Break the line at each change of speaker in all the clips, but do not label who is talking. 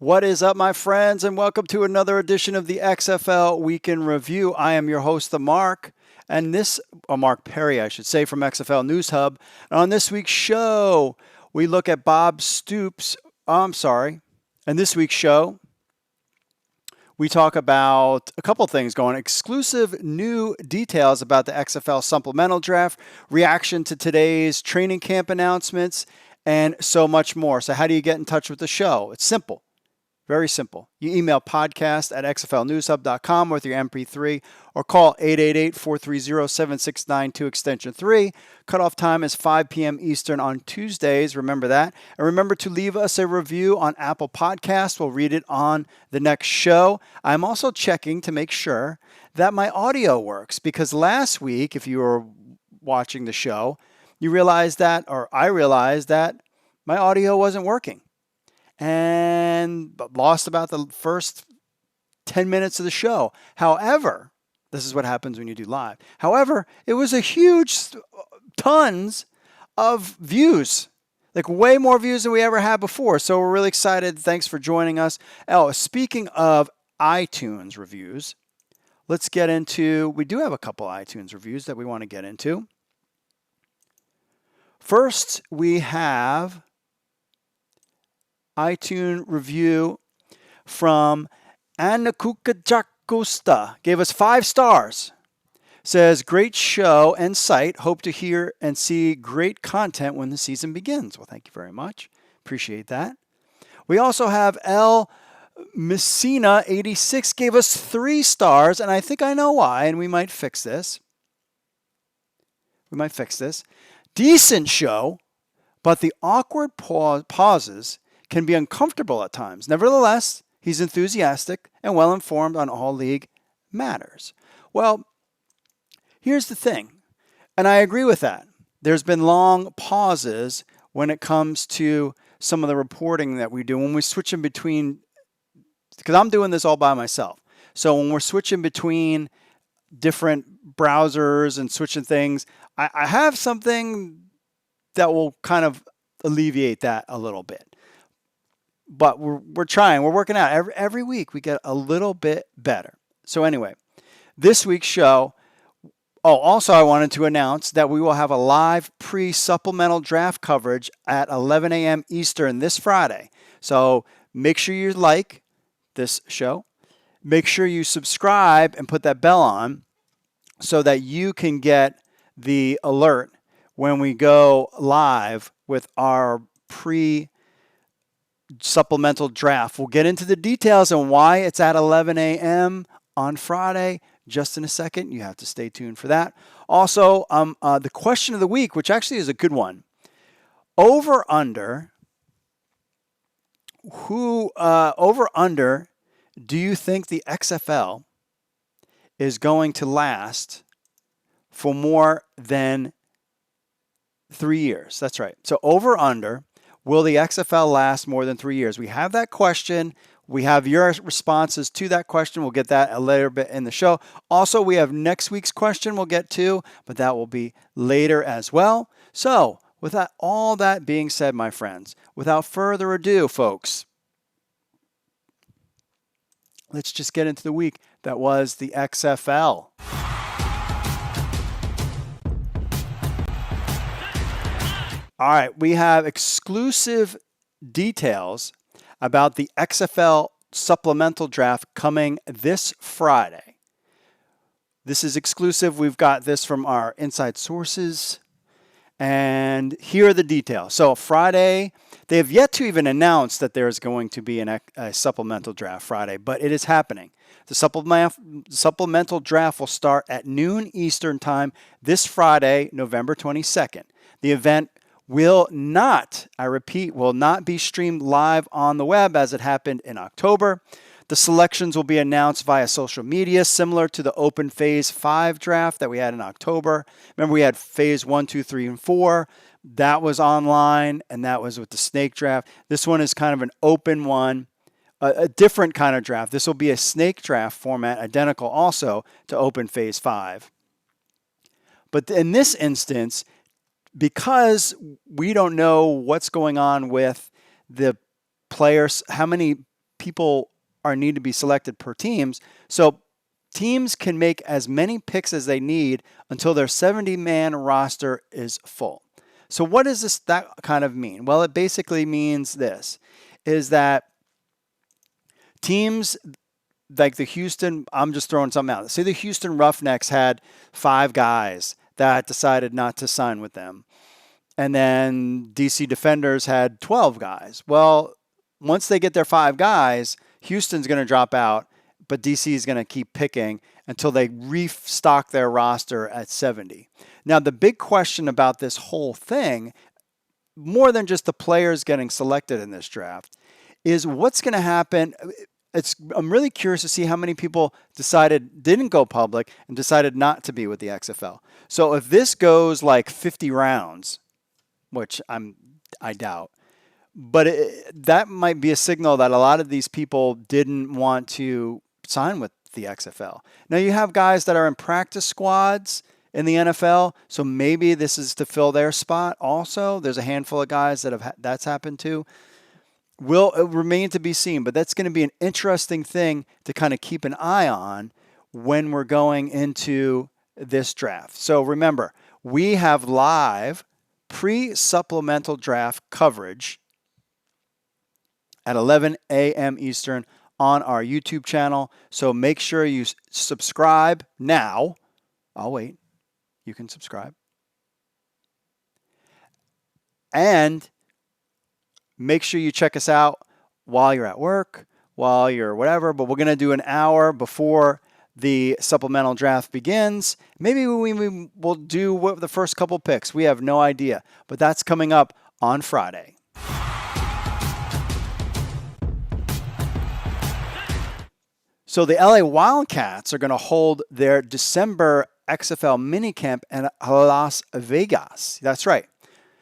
What is up, my friends, and welcome to another edition of the XFL Week in Review. I am your host, Mark, and Mark Perry, I should say, from XFL News Hub. And on this week's show, we look at Bob Stoops. And this week's show, we talk about a couple things going. Exclusive new details about the XFL Supplemental Draft, reaction to today's training camp announcements, and so much more. So how do you get in touch with the show? It's simple. Very simple. You email podcast@xflnewshub.com with your MP3 or call 888-430-7692 extension 3. Cutoff time is 5 p.m. Eastern on Tuesdays. Remember that. And remember to leave us a review on Apple Podcasts. We'll read it on the next show. I'm also checking to make sure that my audio works because last week, if you were watching the show, I realized that my audio wasn't working. And lost about the first 10 minutes of the show. However, this is what happens when you do live. However, it was a huge, tons of views, like way more views than we ever had before. So we're really excited. Thanks for joining us. Oh, speaking of iTunes reviews, we do have a couple iTunes reviews that we want to get into. First, we have iTunes review from Anakukajakusta. Gave us 5 stars. Says, great show and site. Hope to hear and see great content when the season begins. Well, thank you very much. Appreciate that. We also have L. Messina 86 gave us 3 stars, and I think I know why, and we might fix this. Decent show, but the awkward pauses can be uncomfortable at times. Nevertheless, he's enthusiastic and well-informed on all league matters. Well, here's the thing, and I agree with that. There's been long pauses when it comes to some of the reporting that we do when we switch in between, because I'm doing this all by myself. So when we're switching between different browsers and switching things, I have something that will kind of alleviate that a little bit. But we're trying. We're working out. Every week we get a little bit better. So anyway, this week's show. Oh, also I wanted to announce that we will have a live pre-supplemental draft coverage at 11 a.m. Eastern this Friday. So make sure you like this show. Make sure you subscribe and put that bell on so that you can get the alert when we go live with our supplemental draft. We'll get into the details on why it's at 11 a.m. on Friday just in a second. You have to stay tuned for that. Also, the question of the week, which actually is a good one. Over under, do you think the XFL is going to last for more than 3 years? That's right. So over under, will the XFL last more than 3 years? We have that question. We have your responses to that question. We'll get that a little bit in the show. Also, we have next week's question we'll get to, but that will be later as well. So with all that being said, my friends, without further ado, folks, let's just get into the week that was the XFL. All right, we have exclusive details about the XFL Supplemental Draft coming this Friday. This is exclusive. We've got this from our inside sources. And here are the details. So Friday, they have yet to even announce that there's going to be a supplemental draft Friday, but it is happening. The supplemental draft will start at noon Eastern time this Friday, November 22nd. The event will not be streamed live on the web as it happened in October. The selections will be announced via social media, similar to the open Phase 5 draft that we had in October. Remember, we had Phase 1, 2, 3, and 4. That was online, and that was with the snake draft. This one is kind of an open one, a different kind of draft. This will be a snake draft format, identical also to open Phase 5. But in this instance, because we don't know what's going on with the players, how many people need to be selected per teams. So teams can make as many picks as they need until their 70-man roster is full. So what does that kind of mean? Well, it basically means this, is that teams like the Houston, I'm just throwing something out. Say the Houston Roughnecks had 5 guys that decided not to sign with them. And then DC Defenders had 12 guys. Well, once they get their 5 guys, Houston's going to drop out, but DC is going to keep picking until they restock their roster at 70. Now, the big question about this whole thing, more than just the players getting selected in this draft, is what's going to happen. I'm really curious to see how many people didn't go public and decided not to be with the XFL. So if this goes like 50 rounds, which I doubt, but that might be a signal that a lot of these people didn't want to sign with the XFL. Now you have guys that are in practice squads in the NFL, so maybe this is to fill their spot also. There's a handful of guys that's happened to. Will remain to be seen, but that's going to be an interesting thing to kind of keep an eye on when we're going into this draft. So remember, we have live pre-supplemental draft coverage at 11 a.m. Eastern on our YouTube channel. So make sure you subscribe now. I'll wait. You can subscribe. And make sure you check us out while you're at work, while you're whatever. But we're going to do an hour before the supplemental draft begins. Maybe we will do the first couple picks. We have no idea. But that's coming up on Friday. So the LA Wildcats are going to hold their December XFL minicamp in Las Vegas. That's right.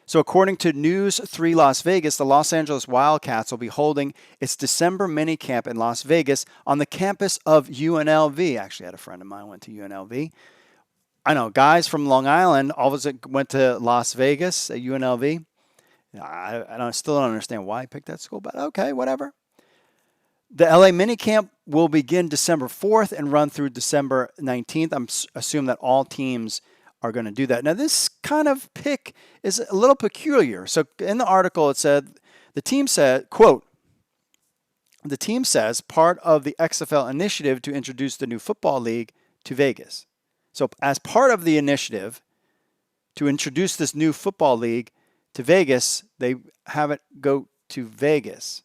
So according to News 3 Las Vegas, the Los Angeles Wildcats will be holding its December minicamp in Las Vegas on the campus of UNLV. Actually, I had a friend of mine who went to UNLV. I know, guys from Long Island all of a sudden went to Las Vegas at UNLV. I still don't understand why I picked that school, but okay, whatever. The LA minicamp will begin December 4th and run through December 19th. I'm assuming that all teams are going to do that. Now, this kind of pick is a little peculiar. So in the article, it said, the team said, quote, the team says part of the XFL initiative to introduce the new football league to Vegas. So as part of the initiative to introduce this new football league to Vegas, they have it go to Vegas.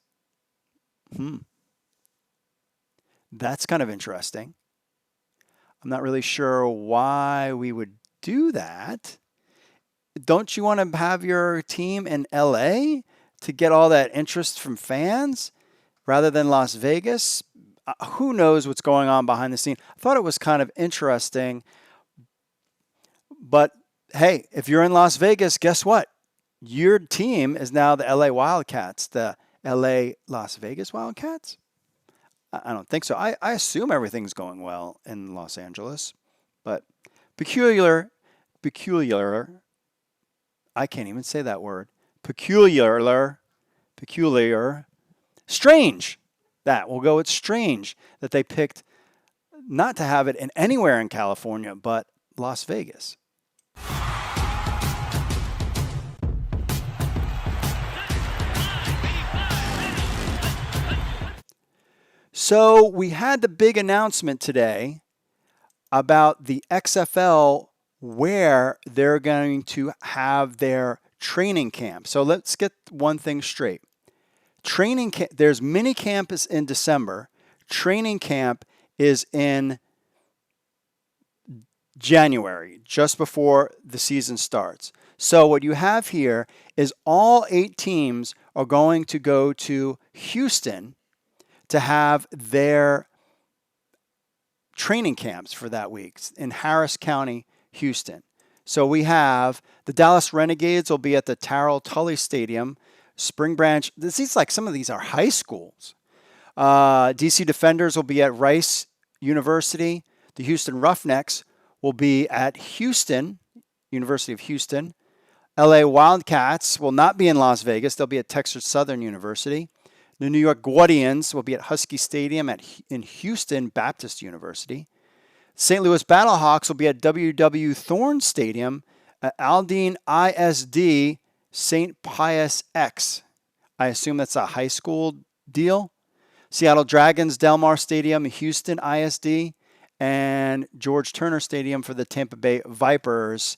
That's kind of interesting. I'm not really sure why we would do that. Don't you want to have your team in LA to get all that interest from fans rather than Las Vegas? Who knows what's going on behind the scene? I thought it was kind of interesting. But hey, if you're in Las Vegas, guess what? Your team is now the LA Wildcats, the LA Las Vegas Wildcats? I don't think so. I assume everything's going well in Los Angeles, but peculiar, I can't even say that word. Peculiar, strange. We'll go with strange that they picked not to have it in anywhere in California, but Las Vegas. So we had the big announcement today about the XFL where they're going to have their training camp. So let's get one thing straight. Training camp, there's mini camp is in December. Training camp is in January, just before the season starts. So what you have here is all 8 teams are going to go to Houston to have their training camps for that week in Harris County, Houston. So we have the Dallas Renegades will be at the Terrell Tully Stadium. Spring Branch, this is like some of these are high schools. DC Defenders will be at Rice University. The Houston Roughnecks will be at Houston, University of Houston. LA Wildcats will not be in Las Vegas. They'll be at Texas Southern University. The New York Guardians will be at Husky Stadium in Houston Baptist University. St. Louis Battlehawks will be at W.W. Thorne Stadium at Aldine ISD St. Pius X. I assume that's a high school deal. Seattle Dragons, Del Mar Stadium, Houston ISD, and George Turner Stadium for the Tampa Bay Vipers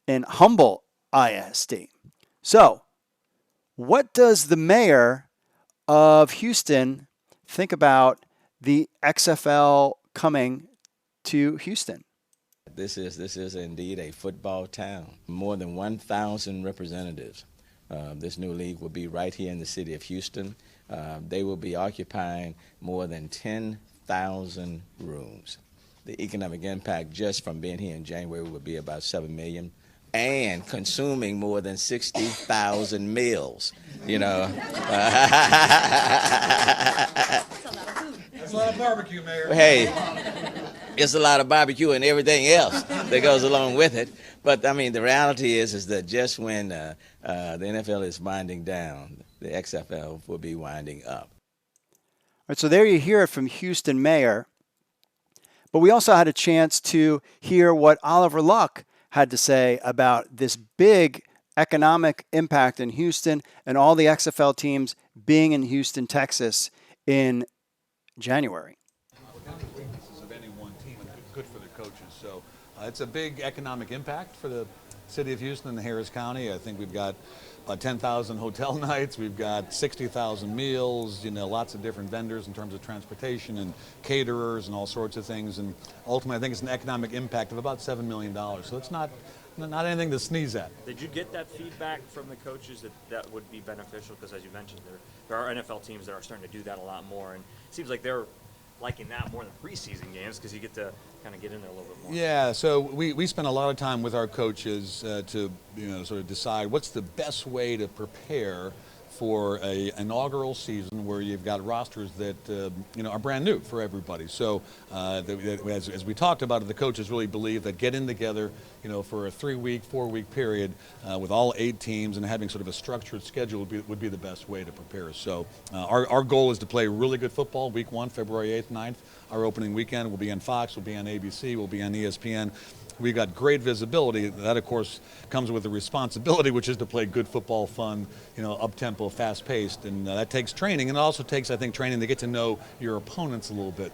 in Humble ISD. So, what does the mayor of Houston think about the XFL coming to Houston?
This is indeed a football town. More than 1,000 representatives. This new league will be right here in the city of Houston. They will be occupying more than 10,000 rooms. The economic impact just from being here in January will be about $7 million, and consuming more than 60,000 meals. You know.
That's a lot of barbecue, Mayor.
Hey, it's a lot of barbecue and everything else that goes along with it. But I mean, the reality is that just when the NFL is winding down, the XFL will be winding up.
All right, so there you hear it from Houston Mayor. But we also had a chance to hear what Oliver Luck had to say about this big economic impact in Houston and all the XFL teams being in Houston, Texas in January.
Weaknesses of any one team and good for their coaches. So it's a big economic impact for the city of Houston and Harris County. I think we've got about 10,000 hotel nights. We've got 60,000 meals, lots of different vendors in terms of transportation and caterers and all sorts of things. And ultimately, I think it's an economic impact of about $7 million. So it's not anything to sneeze at.
Did you get that feedback from the coaches that would be beneficial? Because as you mentioned, there are NFL teams that are starting to do that a lot more. And it seems like they're liking that more than preseason games because you get to kind of get in there a little bit more.
Yeah, so we spend a lot of time with our coaches to sort of decide what's the best way to prepare for an inaugural season where you've got rosters that are brand new for everybody. So as we talked about it, the coaches really believe that getting together for a 3-week, 4-week period with all 8 teams and having sort of a structured schedule would be the best way to prepare. So our goal is to play really good football week 1, February 8th, 9th. Our opening weekend will be on Fox, will be on ABC, will be on ESPN. We've got great visibility. That, of course, comes with the responsibility, which is to play good football, fun, up-tempo, fast-paced. And that takes training. And it also takes, I think, training to get to know your opponents a little bit.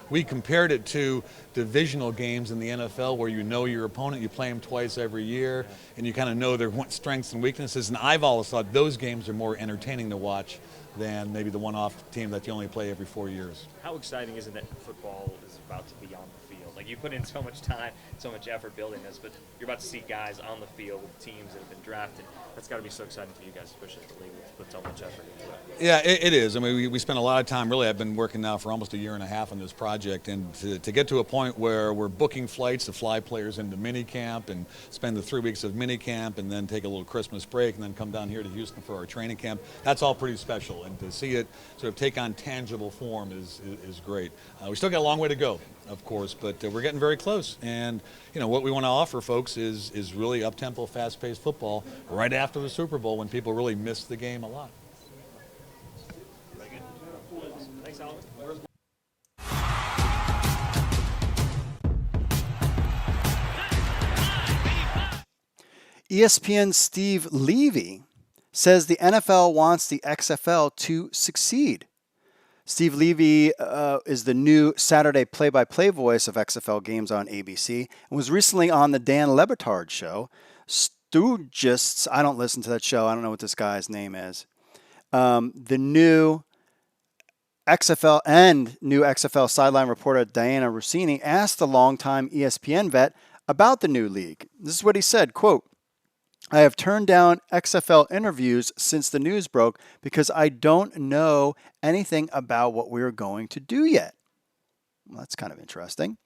We compared it to divisional games in the NFL where you know your opponent, you play them twice every year, and you kind of know their strengths and weaknesses. And I've always thought those games are more entertaining to watch than maybe the one-off team that you only play every 4 years.
How exciting is it that football is about to be on the field? Like, you put in so much time, so much effort building this, but you're about to see guys on the field with teams that have been drafted. That's got to be so exciting for you guys, especially if the league put so much effort into it.
Yeah, it is. I mean, we spent a lot of time. Really, I've been working now for almost a year and a half on this project, and to get to a point where we're booking flights to fly players into mini camp and spend the 3 weeks of mini camp and then take a little Christmas break and then come down here to Houston for our training camp, that's all pretty special. And to see it sort of take on tangible form is great. We still got a long way to go, of course, but we're getting very close. And what we want to offer folks is really up-tempo, fast-paced football right after the Super Bowl when people really miss the game a lot.
Thanks, Oliver.
ESPN's Steve Levy says the NFL wants the XFL to succeed. Steve Levy is the new Saturday play-by-play voice of XFL games on ABC and was recently on the Dan Le Batard show. Stoogists, I don't listen to that show. I don't know what this guy's name is. The new XFL sideline reporter Diana Rossini asked the longtime ESPN vet about the new league. This is what he said, quote, "I have turned down XFL interviews since the news broke because I don't know anything about what we're going to do yet." Well, that's kind of interesting.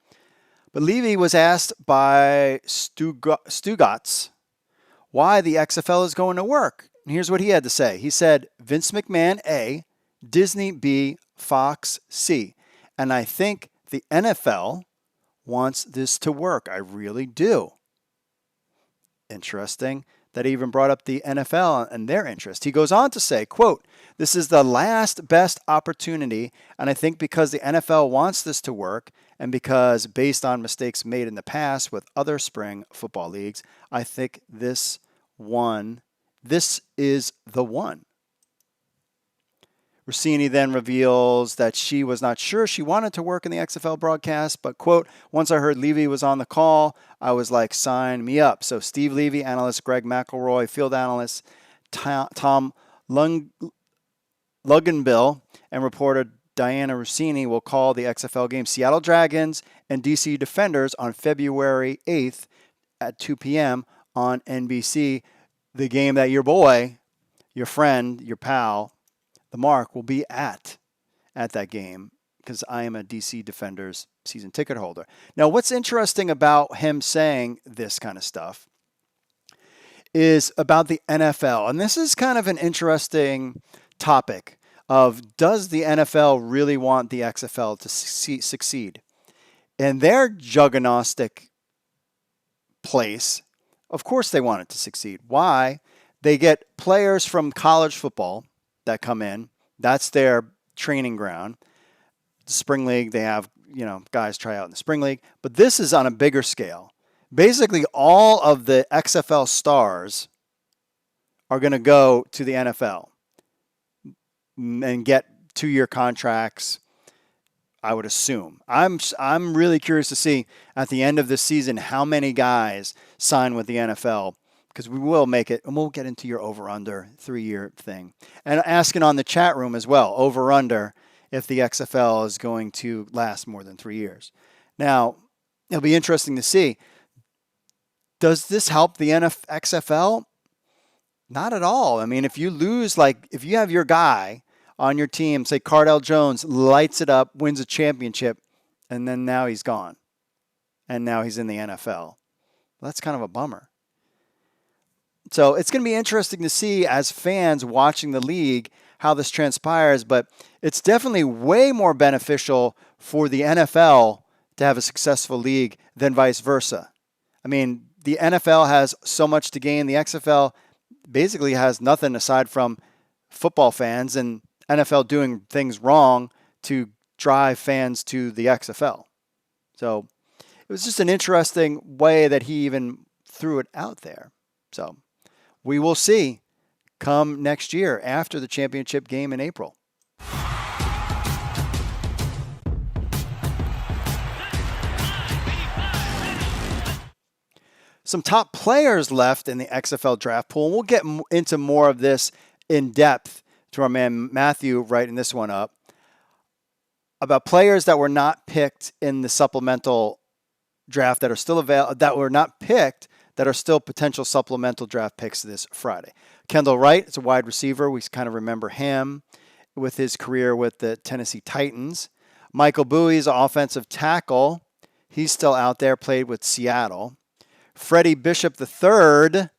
But Levy was asked by Stugotz why the XFL is going to work. And here's what he had to say. He said, "Vince McMahon, A, Disney, B, Fox, C. And I think the NFL wants this to work. I really do." Interesting that he even brought up the NFL and their interest. He goes on to say, quote, "This is the last best opportunity, and I think because the NFL wants this to work and because based on mistakes made in the past with other spring football leagues, I think this is the one." Rossini then reveals that she was not sure she wanted to work in the XFL broadcast, but, quote, "Once I heard Levy was on the call, I was like, sign me up." So Steve Levy, analyst Greg McElroy, field analyst Tom Luganbill, and reporter Diana Rossini will call the XFL game Seattle Dragons and DC Defenders on February 8th at 2 p.m. on NBC, the game that your boy, your friend, your pal, the Mark, will be at that game because I am a DC Defenders season ticket holder. Now, what's interesting about him saying this kind of stuff is about the NFL. And this is kind of an interesting topic of, does the NFL really want the XFL to succeed? In their juggernaut place, of course they want it to succeed. Why? They get players from college football that come in. That's their training ground. The spring league, they have, guys try out in the spring league. But this is on a bigger scale. Basically, all of the XFL stars are going to go to the NFL and get 2-year contracts, I would assume. I'm really curious to see at the end of the season how many guys sign with the NFL, because we will make it, and we'll get into your over-under 3-year thing. And asking on the chat room as well, over-under, if the XFL is going to last more than 3 years. Now, it'll be interesting to see. Does this help the XFL? Not at all. I mean, if you lose, if you have your guy on your team, say Cardell Jones, lights it up, wins a championship, and then now he's gone. And now he's in the NFL. That's kind of a bummer. So it's going to be interesting to see as fans watching the league how this transpires, but it's definitely way more beneficial for the NFL to have a successful league than vice versa. I mean, the NFL has so much to gain. The XFL basically has nothing aside from football fans and NFL doing things wrong to drive fans to the XFL. So it was just an interesting way that he even threw it out there. So we will see come next year after the championship game in April. Some top players left in the XFL draft pool. And we'll get into more of this in depth to our man Matthew writing this one up about players that were not picked in the supplemental draft that are still available, that were not picked, that are still potential supplemental draft picks this Friday. Kendall Wright is a wide receiver. We kind of remember him with his career with the Tennessee Titans. Michael Bowie is an offensive tackle. He's still out there, played with Seattle. Freddie Bishop III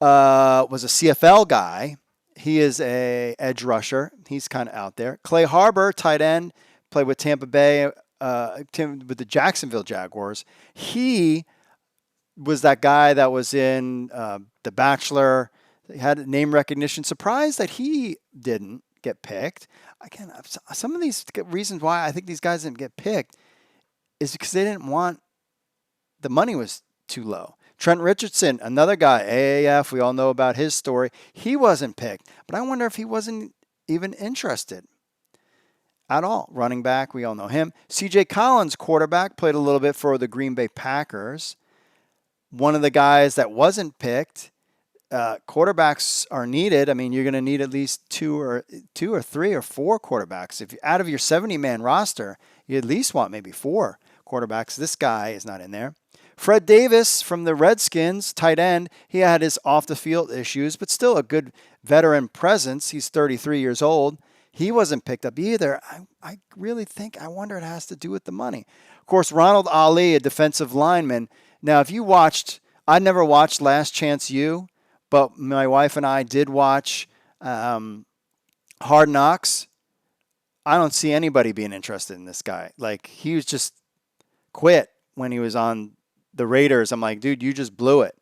was a CFL guy. He is a edge rusher. He's kind of out there. Clay Harbor, tight end, played with Tampa Bay, with the Jacksonville Jaguars. He was that guy that was in The Bachelor. He had name recognition. Surprised that he didn't get picked. Again, some of these reasons why I think these guys didn't get picked is because they didn't want, the money was too low. Trent Richardson, another guy, AAF, we all know about his story. He wasn't picked, but I wonder if he wasn't even interested at all. Running back, we all know him. CJ Collins, quarterback, played a little bit for the Green Bay Packers. One of the guys that wasn't picked, quarterbacks are needed. I mean, you're going to need at least two or three or four quarterbacks. If out of your 70-man roster, you at least want maybe 4 quarterbacks. This guy is not in there. Fred Davis from the Redskins, tight end. He had his off-the-field issues, but still a good veteran presence. He's 33 years old. He wasn't picked up either. I really think, I wonder it has to do with the money. Of course, Ronald Ali, a defensive lineman. Now, if you watched, I never watched Last Chance U, but my wife and I did watch Hard Knocks. I don't see anybody being interested in this guy. Like, he was just quit when he was on the Raiders. I'm like, dude, you just blew it.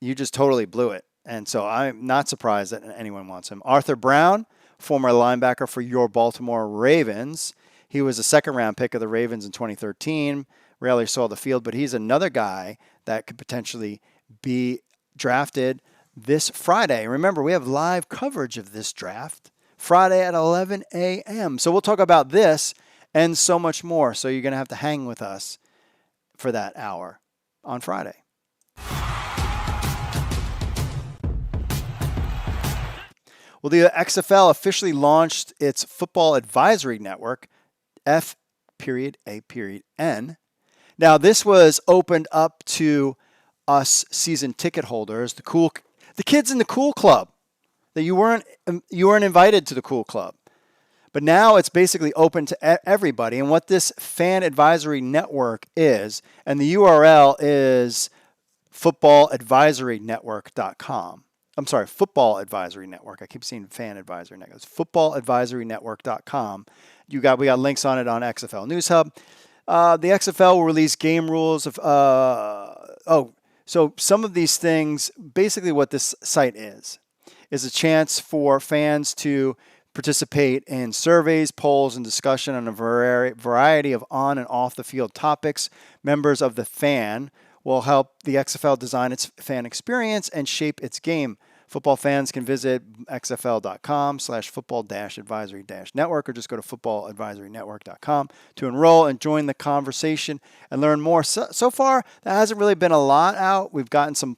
you just totally blew it. And so I'm not surprised that anyone wants him. Arthur Brown, former linebacker for your Baltimore Ravens. He was a second-round pick of the Ravens in 2013. Rarely saw the field, but he's another guy that could potentially be drafted this Friday. Remember, we have live coverage of this draft Friday at 11 a.m. So we'll talk about this and so much more. So you're going to have to hang with us for that hour on Friday. Well, the XFL officially launched its Football Advisory Network, F.A.N. Now, this was opened up to us season ticket holders, the kids in the cool club. That you weren't invited to the cool club. But now it's basically open to everybody. And what this fan advisory network is, and the URL is footballadvisorynetwork.com. I'm sorry, Football Advisory Network. I keep saying Fan Advisory Network. It's footballadvisorynetwork.com. We got links on it on XFL News Hub. The XFL will release game rules of so some of these things. Basically, what this site is a chance for fans to participate in surveys, polls, and discussion on a variety of on and off the field topics. Members of the fan will help the XFL design its fan experience and shape its game. Football fans can visit xfl.com/football-advisory-network or just go to footballadvisorynetwork.com to enroll and join the conversation and learn more. So far, there hasn't really been a lot out. We've gotten some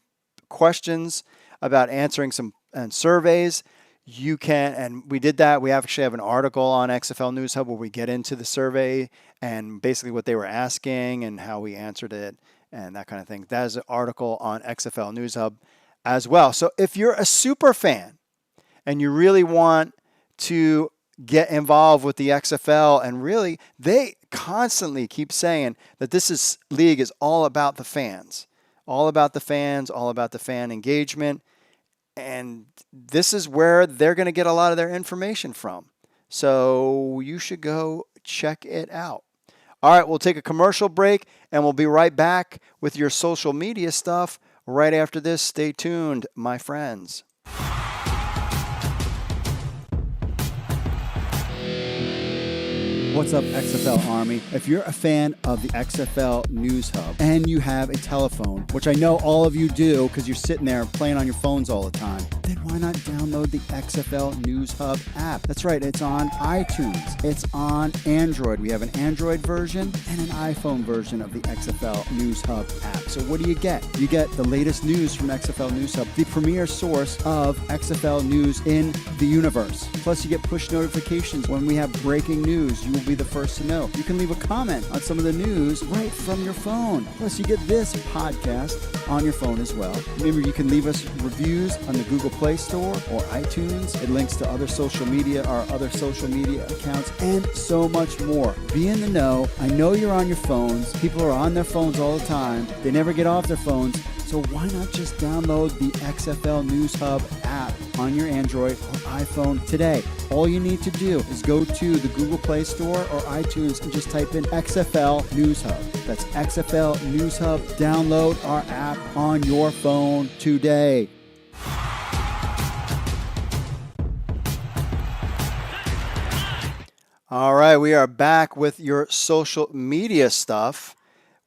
questions about answering some surveys. You can, and we did that. We actually have an article on XFL News Hub where we get into the survey and basically what they were asking and how we answered it and that kind of thing. That is an article on XFL News Hub as well. So if you're a super fan and you really want to get involved with the XFL, and really they constantly keep saying that this league is all about the fans, all about the fans, all about the fan engagement. And this is where they're going to get a lot of their information from. So you should go check it out. All right, we'll take a commercial break, and we'll be right back with your social media stuff right after this. Stay tuned, my friends. What's up, XFL Army? If you're a fan of the XFL News Hub and you have a telephone, which I know all of you do because you're sitting there playing on your phones all the time, then why not download the XFL News Hub app? That's right, it's on iTunes. It's on Android. We have an Android version and an iPhone version of the XFL News Hub app. So what do you get? You get the latest news from XFL News Hub, the premier source of XFL news in the universe. Plus, you get push notifications when we have breaking news. You will be the first to know. You can leave a comment on some of the news right from your phone. Plus, you get this podcast on your phone as well. Remember, you can leave us reviews on the Google Play Store or iTunes. It links to other social media, our other social media accounts, and so much more. Be in the know. I know you're on your phones. People are on their phones all the time. They never get off their phones. So why not just download the XFL News Hub app on your Android or iPhone today? All you need to do is go to the Google Play Store or iTunes and just type in XFL News Hub. That's XFL News Hub. Download our app on your phone today. All right, we are back with your social media stuff.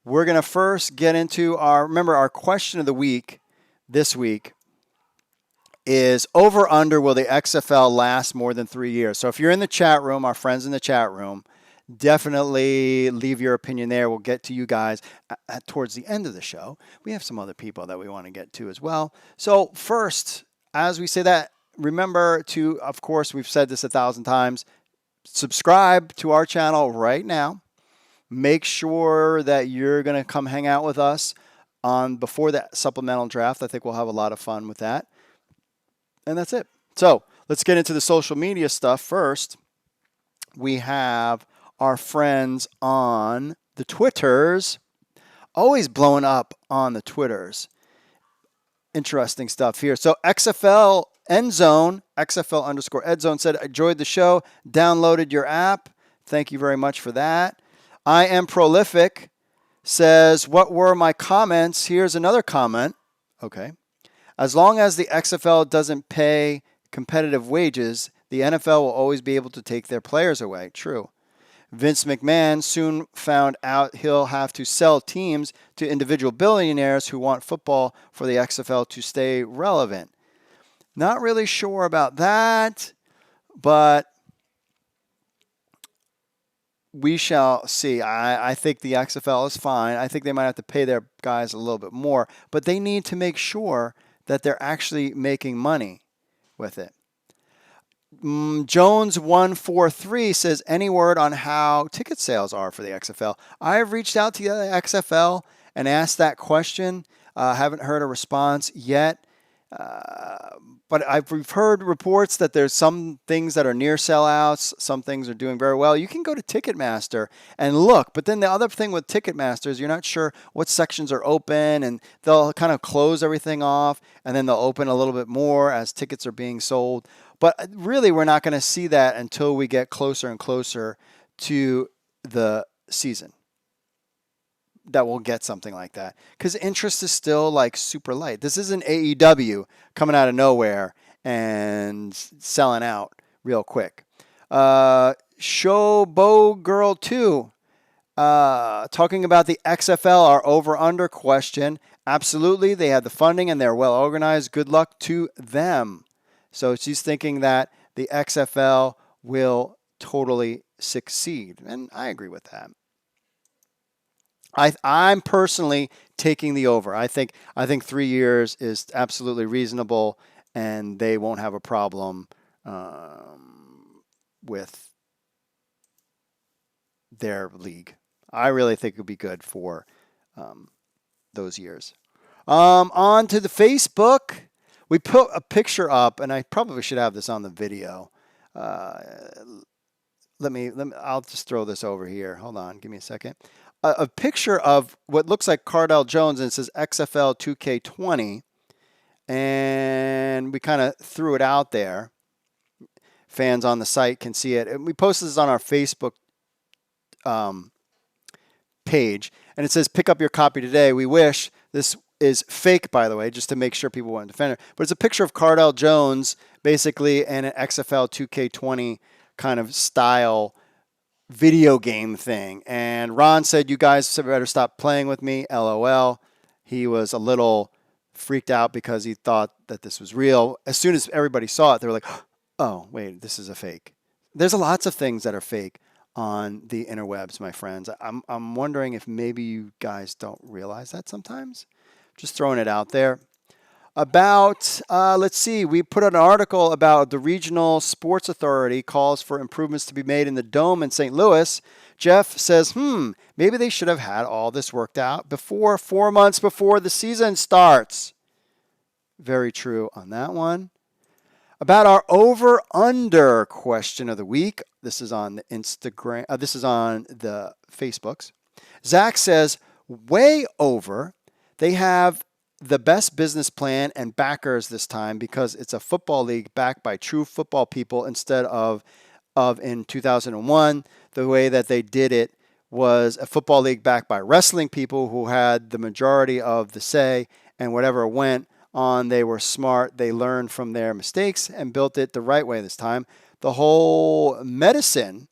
We're going to first get into our question of the week this week is over under, will the XFL last more than 3 years? So if you're in the chat room, our friends in the chat room, definitely leave your opinion there. We'll get to you guys towards the end of the show. We have some other people that we want to get to as well. So first, as we say that, remember to, of course, we've said this 1,000 times, subscribe to our channel right now. Make sure that you're going to come hang out with us before that supplemental draft. I think we'll have a lot of fun with that. And that's it. So let's get into the social media stuff first. We have our friends on the Twitters. Always blowing up on the Twitters. Interesting stuff here. So XFL Endzone, XFL_Endzone said, I enjoyed the show, downloaded your app. Thank you very much for that. I am prolific says, what were my comments? Here's another comment. Okay. As long as the XFL doesn't pay competitive wages, the NFL will always be able to take their players away. True. Vince McMahon soon found out he'll have to sell teams to individual billionaires who want football for the XFL to stay relevant. Not really sure about that, but we shall see. I think the XFL is fine. I think they might have to pay their guys a little bit more, but they need to make sure that they're actually making money with it. Jones 143 says, any word on how ticket sales are for the XFL? I have reached out to the XFL and asked that question. Haven't heard a response yet. But we've heard reports that there's some things that are near sellouts. Some things are doing very well. You can go to Ticketmaster and look. But then the other thing with Ticketmaster is you're not sure what sections are open, and they'll kind of close everything off, and then they'll open a little bit more as tickets are being sold. But really, we're not going to see that until we get closer and closer to the season that we'll get something like that, because interest is still like super light. This isn't AEW coming out of nowhere and selling out real quick. Showbow Girl 2 talking about the XFL, our over-under question. Absolutely, they have the funding and they're well organized. Good luck to them. So she's thinking that the XFL will totally succeed, and I agree with that. I'm personally taking the over. I think 3 years is absolutely reasonable, and they won't have a problem with their league. I really think it would be good for those years. On to the Facebook. We put a picture up, and I probably should have this on the video. Let me. I'll just throw this over here. Hold on. Give me a second. A picture of what looks like Cardell Jones, and it says XFL 2K20, and we kind of threw it out there. Fans on the site can see it. And we posted this on our Facebook page, and it says, pick up your copy today. We wish. This is fake, by the way, just to make sure people won't defend it. But it's a picture of Cardell Jones, basically, and an XFL 2K20 kind of style video game thing. And Ron said, you guys better stop playing with me, LOL. He was a little freaked out because he thought that this was real. As soon as everybody saw it, they were like, oh, wait, this is a fake. There's lots of things that are fake on the interwebs, my friends. I'm wondering if maybe you guys don't realize that sometimes. Just throwing it out there. About, let's see, we put an article about the Regional Sports Authority calls for improvements to be made in the Dome in St. Louis. Jeff says, maybe they should have had all this worked out before 4 months before the season starts. Very true on that one. About our over-under question of the week. This is on the Instagram. This is on the Facebooks. Zach says, way over. They have the best business plan and backers this time because it's a football league backed by true football people instead of in 2001. The way that they did it was a football league backed by wrestling people who had the majority of the say, and whatever went on, they were smart. They learned from their mistakes and built it the right way this time. The whole medicine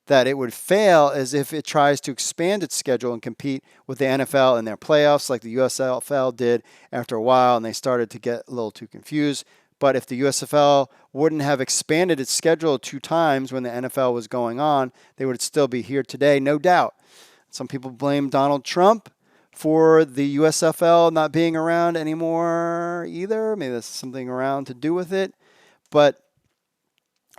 that it would fail is if it tries to expand its schedule and compete with the NFL in their playoffs like the USFL did after a while, and they started to get a little too confused. But if the USFL wouldn't have expanded its schedule 2 times when the NFL was going on, they would still be here today, no doubt. Some people blame Donald Trump for the USFL not being around anymore either. Maybe there's something around to do with it. But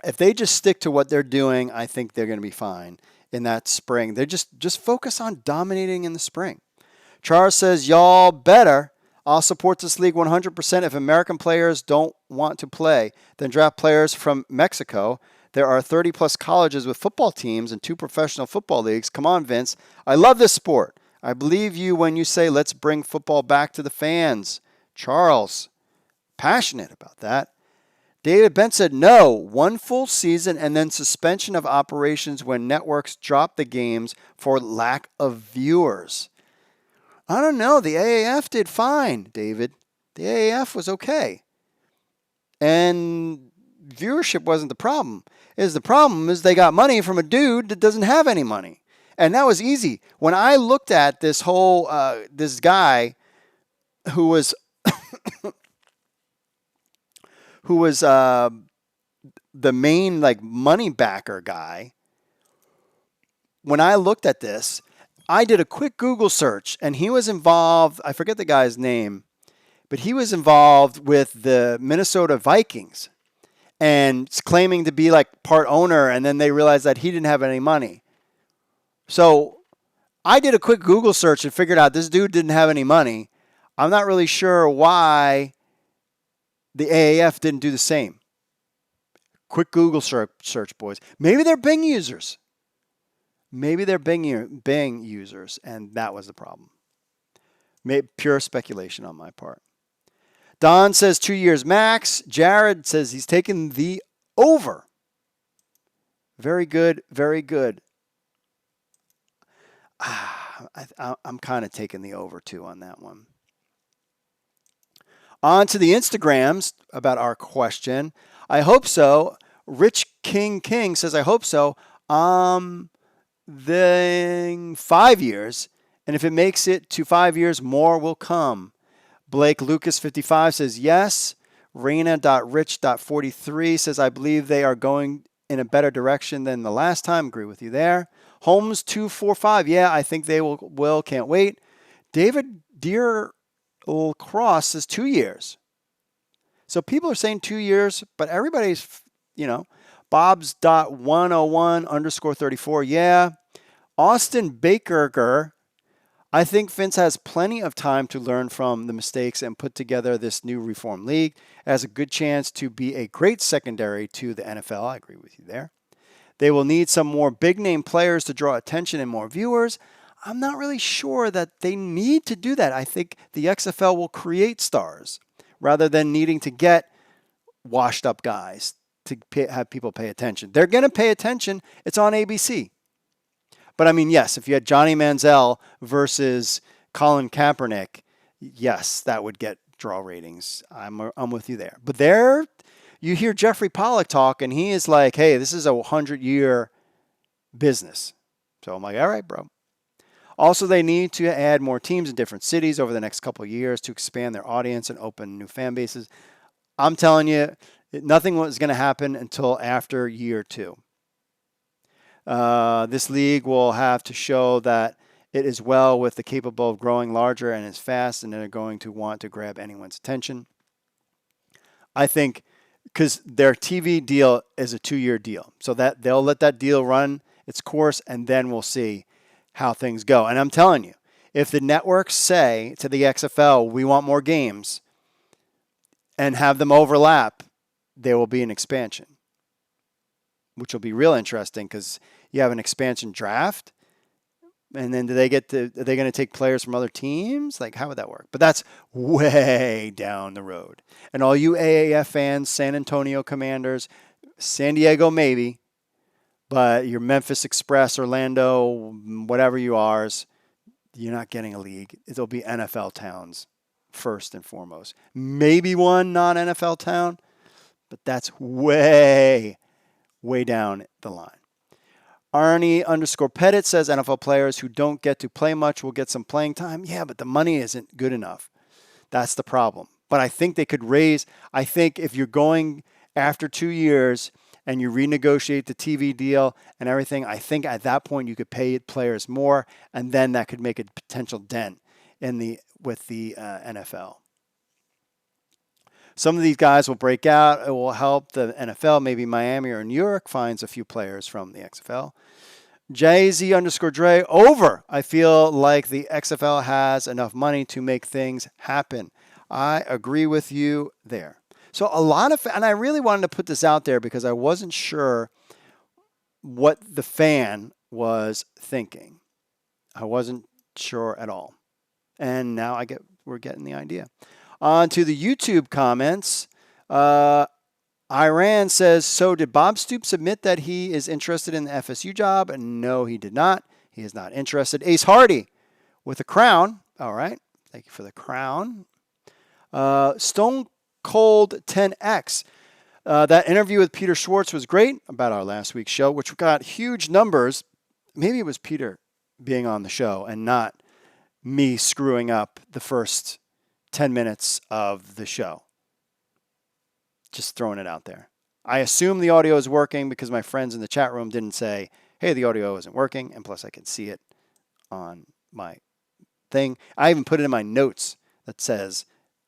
if they just stick to what they're doing, I think they're going to be fine in that spring. They just focus on dominating in the spring. Charles says, y'all better. I'll support this league 100% if American players don't want to play. Then draft players from Mexico. There are 30-plus colleges with football teams and 2 professional football leagues. Come on, Vince. I love this sport. I believe you when you say let's bring football back to the fans. Charles, passionate about that. David Bent said, no, 1 full season and then suspension of operations when networks drop the games for lack of viewers. I don't know. The AAF did fine, David. The AAF was okay. And viewership wasn't the problem. The problem is they got money from a dude that doesn't have any money. And that was easy. When I looked at this whole, this guy who was, the main like money backer guy, when I looked at this, I did a quick Google search and he was involved, I forget the guy's name, but he was involved with the Minnesota Vikings and claiming to be like part owner, and then they realized that he didn't have any money. So I did a quick Google search and figured out this dude didn't have any money. I'm not really sure why the AAF didn't do the same. Quick Google search, boys. Maybe they're Bing users. Maybe they're Bing users, and that was the problem. Pure speculation on my part. Don says 2 years max. Jared says he's taking the over. Very good, very good. I'm kind of taking the over too on that one. On to the Instagrams about our question. I hope so. Rich King says, I hope so. Then 5 years. And if it makes it to 5 years, more will come. Blake Lucas 55 says yes. Raina.rich.43 says, I believe they are going in a better direction than the last time. Agree with you there. Holmes 245. Yeah, I think they will. Can't wait. David Deer Cross says 2 years. So people are saying 2 years, but everybody's, Bob's.101_34. Yeah. Austin Bakerger. I think Vince has plenty of time to learn from the mistakes and put together this new reform league. It has a good chance to be a great secondary to the NFL. I agree with you there. They will need some more big-name players to draw attention and more viewers. I'm not really sure that they need to do that. I think the XFL will create stars rather than needing to get washed-up guys to have people pay attention. They're going to pay attention. It's on ABC. But, I mean, yes, if you had Johnny Manziel versus Colin Kaepernick, yes, that would get draw ratings. I'm with you there. But there, you hear Jeffrey Pollack talk, and he is like, hey, this is a 100-year business. So I'm like, all right, bro. Also, they need to add more teams in different cities over the next couple of years to expand their audience and open new fan bases. I'm telling you, nothing was going to happen until after year 2. This league will have to show that it is well with the capable of growing larger and is fast, and they're going to want to grab anyone's attention. I think because their TV deal is a 2-year deal, so that they'll let that deal run its course, and then we'll see how things go. And I'm telling you, if the networks say to the XFL, we want more games, and have them overlap, there will be an expansion, which will be real interesting because you have an expansion draft, and then are they going to take players from other teams? Like, how would that work? But that's way down the road. And all you AAF fans, San Antonio Commanders, San Diego maybe, but your Memphis Express, Orlando, whatever you are, you're not getting a league. It'll be NFL towns first and foremost. Maybe one non-NFL town, but that's way down the line. Arnie_Pettit says NFL players who don't get to play much will get some playing time. Yeah, but the money isn't good enough. That's the problem. But I think they could raise, I think if you're going after 2 years and you renegotiate the TV deal and everything, I think at that point you could pay players more, and then that could make a potential dent with the NFL. Some of these guys will break out. It will help the NFL. Maybe Miami or New York finds a few players from the XFL. JZ_Dre over. I feel like the XFL has enough money to make things happen. I agree with you there. So and I really wanted to put this out there because I wasn't sure what the fan was thinking. I wasn't sure at all. And now we're getting the idea. On to the YouTube comments. Iran says, so did Bob Stoops admit that he is interested in the FSU job? No, he did not. He is not interested. Ace Hardy with a crown. All right. Thank you for the crown. Stone Cold 10X. That interview with Peter Schwartz was great about our last week's show, which got huge numbers. Maybe it was Peter being on the show and not me screwing up the first 10 minutes of the show. Just throwing it out there. I assume the audio is working because my friends in the chat room didn't say, hey, the audio isn't working. And plus I can see it on my thing. I even put it in my notes that says,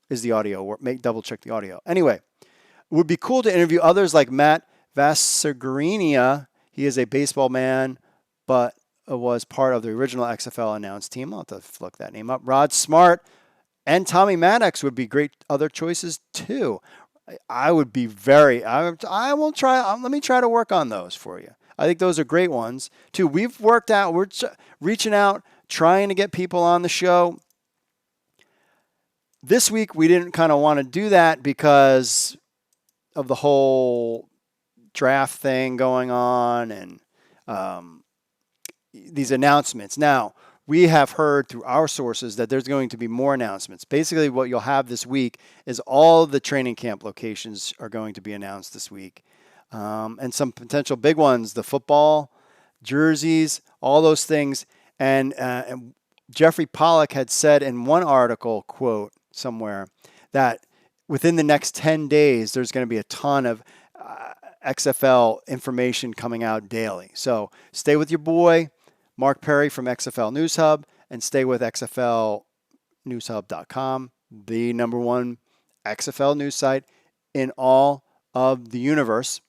is the audio work? Double check the audio. Anyway, it would be cool to interview others like Matt Vasagrinia. He is a baseball man, but was part of the original XFL announced team. I'll have to look that name up. Rod Smart and Tommy Maddox would be great other choices too. I would be I will try. Let me try to work on those for you. I think those are great ones too. We're reaching out, trying to get people on the show. This week, we didn't kind of want to do that because of the whole draft thing going on and these announcements. Now, we have heard through our sources that there's going to be more announcements. Basically, what you'll have this week is all the training camp locations are going to be announced this week. And some potential big ones, the football, jerseys, all those things. And Jeffrey Pollack had said in one article, quote, somewhere, that within the next 10 days, there's going to be a ton of XFL information coming out daily. So stay with your boy, Mark Perry from XFL News Hub, and stay with XFLNewsHub.com, the number one XFL news site in all of the universe.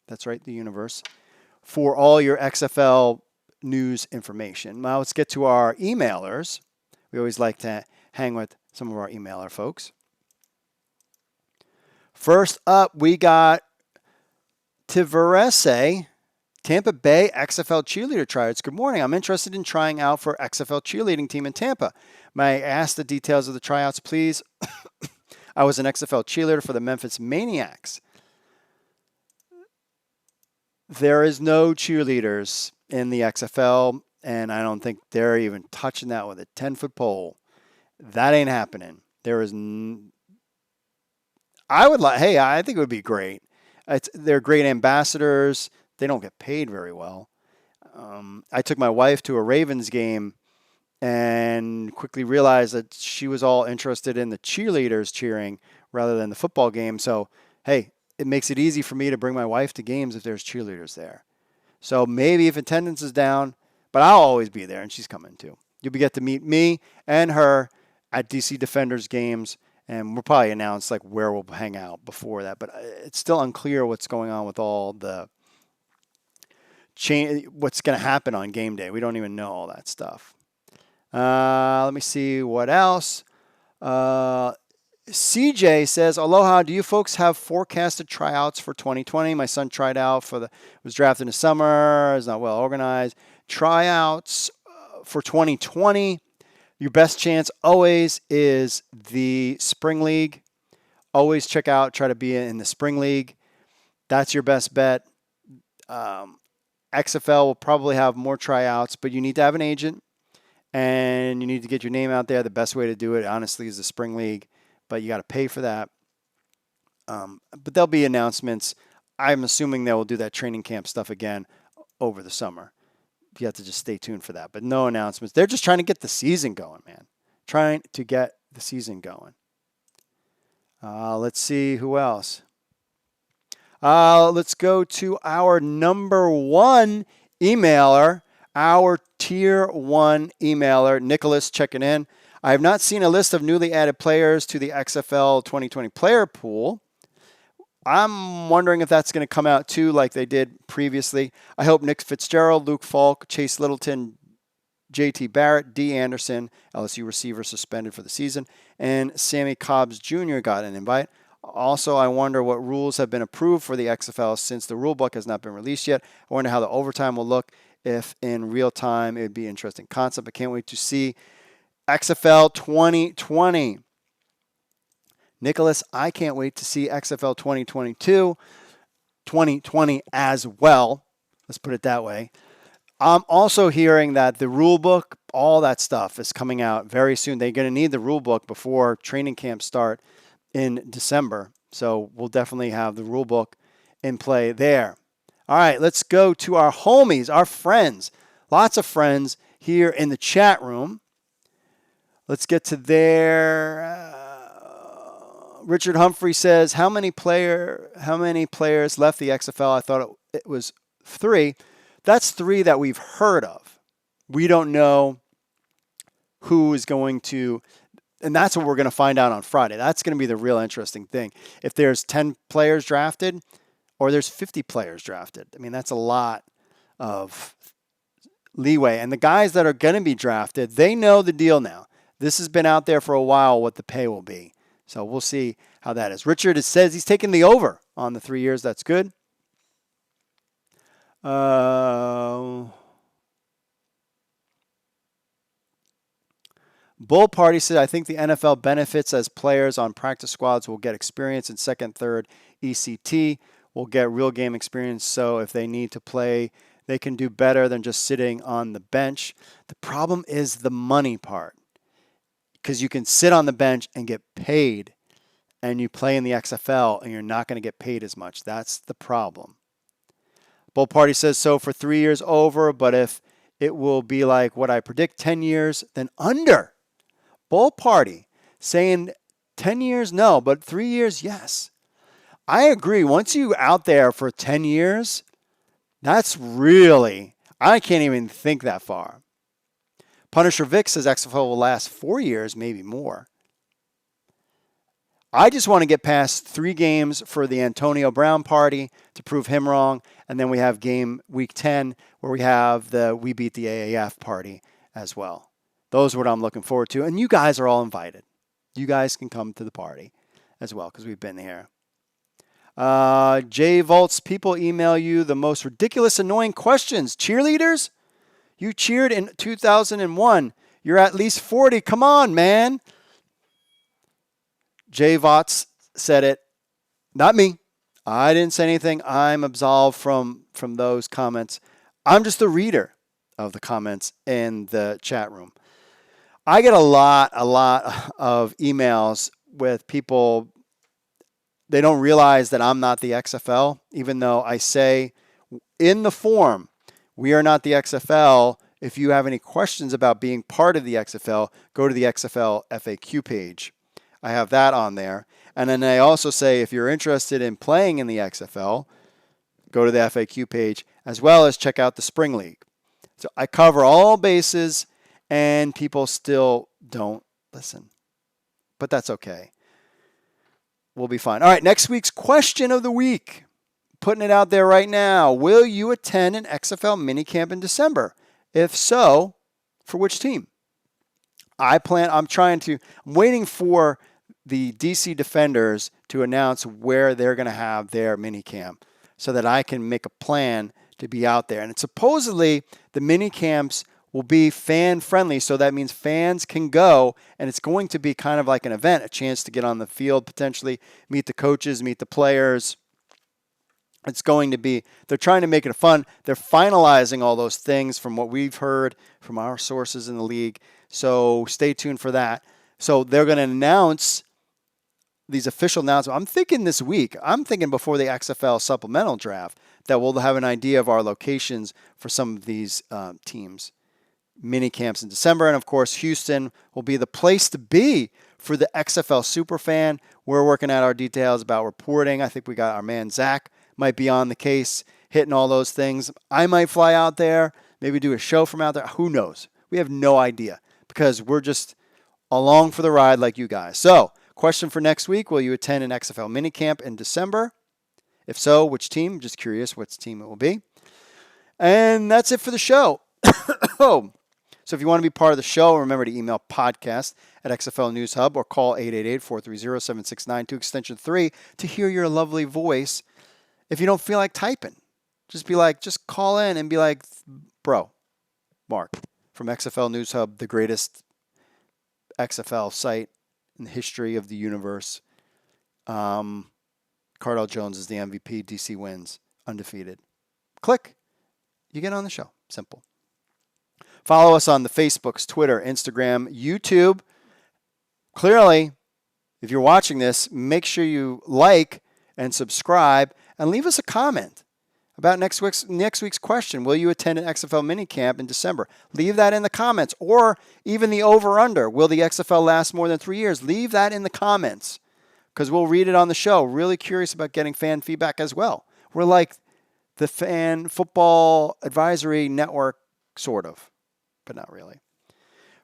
That's right, the universe, for all your XFL news information. Now let's get to our emailers. We always like to hang with some of our emailer folks. First up, we got Tivarese, Tampa Bay XFL cheerleader tryouts. Good morning. I'm interested in trying out for XFL cheerleading team in Tampa. May I ask the details of the tryouts, please? I was an XFL cheerleader for the Memphis Maniacs. There is no cheerleaders in the XFL, and I don't think they're even touching that with a 10-foot pole. That ain't happening. I think it would be great. They're great ambassadors. They don't get paid very well. I took my wife to a Ravens game and quickly realized that she was all interested in the cheerleaders cheering rather than the football game. So, hey, it makes it easy for me to bring my wife to games if there's cheerleaders there. So maybe if attendance is down, but I'll always be there, and she's coming too. You'll get to meet me and her at DC Defenders games, and we'll probably announce like where we'll hang out before that. But it's still unclear what's going on with all the what's going to happen on game day. We don't even know all that stuff. Let me see what else. CJ says, aloha, do you folks have forecasted tryouts for 2020? My son tried out was drafted in the summer, is not well organized. Tryouts for 2020, your best chance always is the Spring League. Always try to be in the Spring League. That's your best bet. XFL will probably have more tryouts, but you need to have an agent and you need to get your name out there. The best way to do it, honestly, is the Spring League, but you got to pay for that. But there'll be announcements. I'm assuming they will do that training camp stuff again over the summer. You have to just stay tuned for that, but no announcements. They're just trying to get the season going, man. Trying to get the season going. Let's see who else. Let's go to our number one emailer, our tier one emailer, Nicholas, checking in. I have not seen a list of newly added players to the XFL 2020 player pool. I'm wondering if that's going to come out too, like they did previously. I hope Nick Fitzgerald, Luke Falk, Chase Littleton, J.T. Barrett, D. Anderson, LSU receiver suspended for the season, and Sammy Cobbs Jr. got an invite. Also, I wonder what rules have been approved for the XFL since the rule book has not been released yet. I wonder how the overtime will look if in real time. It would be an interesting concept. I can't wait to see XFL 2020. Nicholas, I can't wait to see XFL 2020 as well. Let's put it that way. I'm also hearing that the rule book all that stuff is coming out very soon. They're going to need the rule book before training camp start in December. So we'll definitely have the rule book in play there. All right, let's go to our homies, our friends. Lots of friends here in the chat room. Let's get to there. Richard Humphrey says, how many players left the XFL? I thought it was 3. That's 3 that we've heard of. We don't know who is going to, and that's what we're going to find out on Friday. That's going to be the real interesting thing. If there's 10 players drafted or there's 50 players drafted. I mean, that's a lot of leeway. And the guys that are going to be drafted, they know the deal now. This has been out there for a while, what the pay will be. So we'll see how that is. Richard says he's taking the over on the 3 years. That's good. Bull Party said, I think the NFL benefits as players on practice squads will get experience in second, third ECT, will get real game experience. So if they need to play, they can do better than just sitting on the bench. The problem is the money part. Because you can sit on the bench and get paid, and you play in the XFL, and you're not going to get paid as much. That's the problem. Bull Party says, so for 3 years over, but if it will be like what I predict, 10 years, then under. Bull Party saying 10 years, no, but 3 years, yes. I agree. Once you're out there for 10 years, that's really, I can't even think that far. Punisher Vic says XFL will last 4 years, maybe more. I just want to get past 3 games for the Antonio Brown party to prove him wrong. And then we have game week 10 where we have the We Beat the AAF party as well. Those are what I'm looking forward to. And you guys are all invited. You guys can come to the party as well because we've been here. Jay Volts, people email you the most ridiculous, annoying questions. Cheerleaders? You cheered in 2001. You're at least 40. Come on, man. Jay Vots said it. Not me. I didn't say anything. I'm absolved from those comments. I'm just the reader of the comments in the chat room. I get a lot of emails with people. They don't realize that I'm not the XFL, even though I say in the form, we are not the XFL. If you have any questions about being part of the XFL, go to the XFL FAQ page. I have that on there. And then I also say if you're interested in playing in the XFL, go to the FAQ page, as well as check out the Spring League. So I cover all bases, and people still don't listen. But that's okay. We'll be fine. All right, next week's question of the week. Putting it out there right now. Will you attend an XFL minicamp in December? If so, for which team? I'm waiting for the DC Defenders to announce where they're going to have their minicamp so that I can make a plan to be out there. And supposedly the minicamps will be fan friendly, so that means fans can go, and it's going to be kind of like an event, a chance to get on the field, potentially meet the coaches, meet the players. It's going to be, they're trying to make it fun. They're finalizing all those things from what we've heard from our sources in the league. So stay tuned for that. So they're going to announce these official announcements. I'm thinking this week. I'm thinking before the XFL Supplemental Draft that we'll have an idea of our locations for some of these teams. Mini camps in December. And of course, Houston will be the place to be for the XFL Superfan. We're working out our details about reporting. I think we got our man Zach might be on the case, hitting all those things. I might fly out there, maybe do a show from out there. Who knows? We have no idea because we're just along for the ride like you guys. So, question for next week, will you attend an XFL minicamp in December? If so, which team? Just curious which team it will be. And that's it for the show. So if you want to be part of the show, remember to email podcast at XFL News Hub or call 888-430-7692 extension 3 to hear your lovely voice. If you don't feel like typing, just call in and be like, bro, Mark from XFL News Hub, the greatest XFL site in the history of the universe. Cardell Jones is the MVP. DC wins. Undefeated. Click. You get on the show. Simple. Follow us on the Facebooks, Twitter, Instagram, YouTube. Clearly, if you're watching this, make sure you like and subscribe and leave us a comment about next week's question. Will you attend an XFL minicamp in December? Leave that in the comments, or even the over-under. Will the XFL last more than 3 years? Leave that in the comments because we'll read it on the show. Really curious about getting fan feedback as well. We're like the Fan Football Advisory Network, sort of, but not really.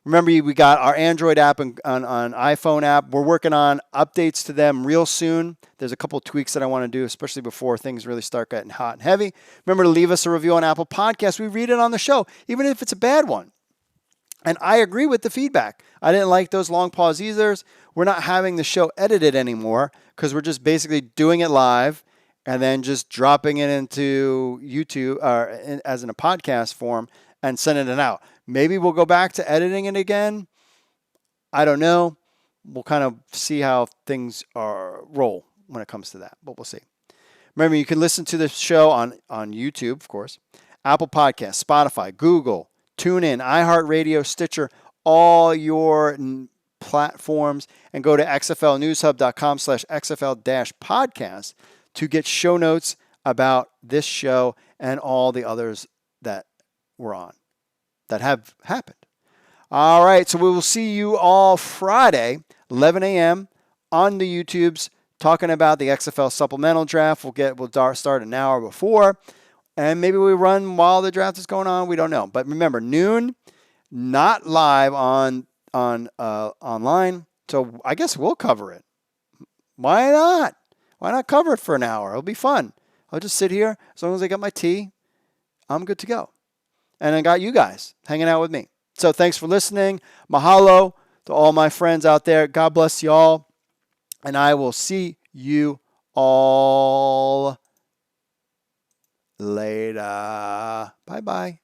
Remember, we got our Android app and on iPhone app. We're working on updates to them real soon. There's a couple of tweaks that I want to do, especially before things really start getting hot and heavy. Remember to leave us a review on Apple Podcasts. We read it on the show, even if it's a bad one. And I agree with the feedback. I didn't like those long pause either. We're not having the show edited anymore because we're just basically doing it live and then just dropping it into YouTube as in a podcast form and sending it out. Maybe we'll go back to editing it again. I don't know. We'll kind of see how things roll when it comes to that, but we'll see. Remember, you can listen to the show on YouTube, of course, Apple Podcasts, Spotify, Google, TuneIn, iHeartRadio, Stitcher, all your platforms, and go to xflnewshub.com/xfl-podcast to get show notes about this show and all the others that we're on that have happened. All right, so we will see you all Friday, 11 a.m. on the YouTubes, talking about the XFL Supplemental Draft. We'll start an hour before, and maybe we run while the draft is going on. We don't know, but remember, noon, not live on online. So I guess we'll cover it. Why not? Why not cover it for an hour? It'll be fun. I'll just sit here as long as I got my tea. I'm good to go. And I got you guys hanging out with me. So thanks for listening. Mahalo to all my friends out there. God bless you all. And I will see you all later. Bye-bye.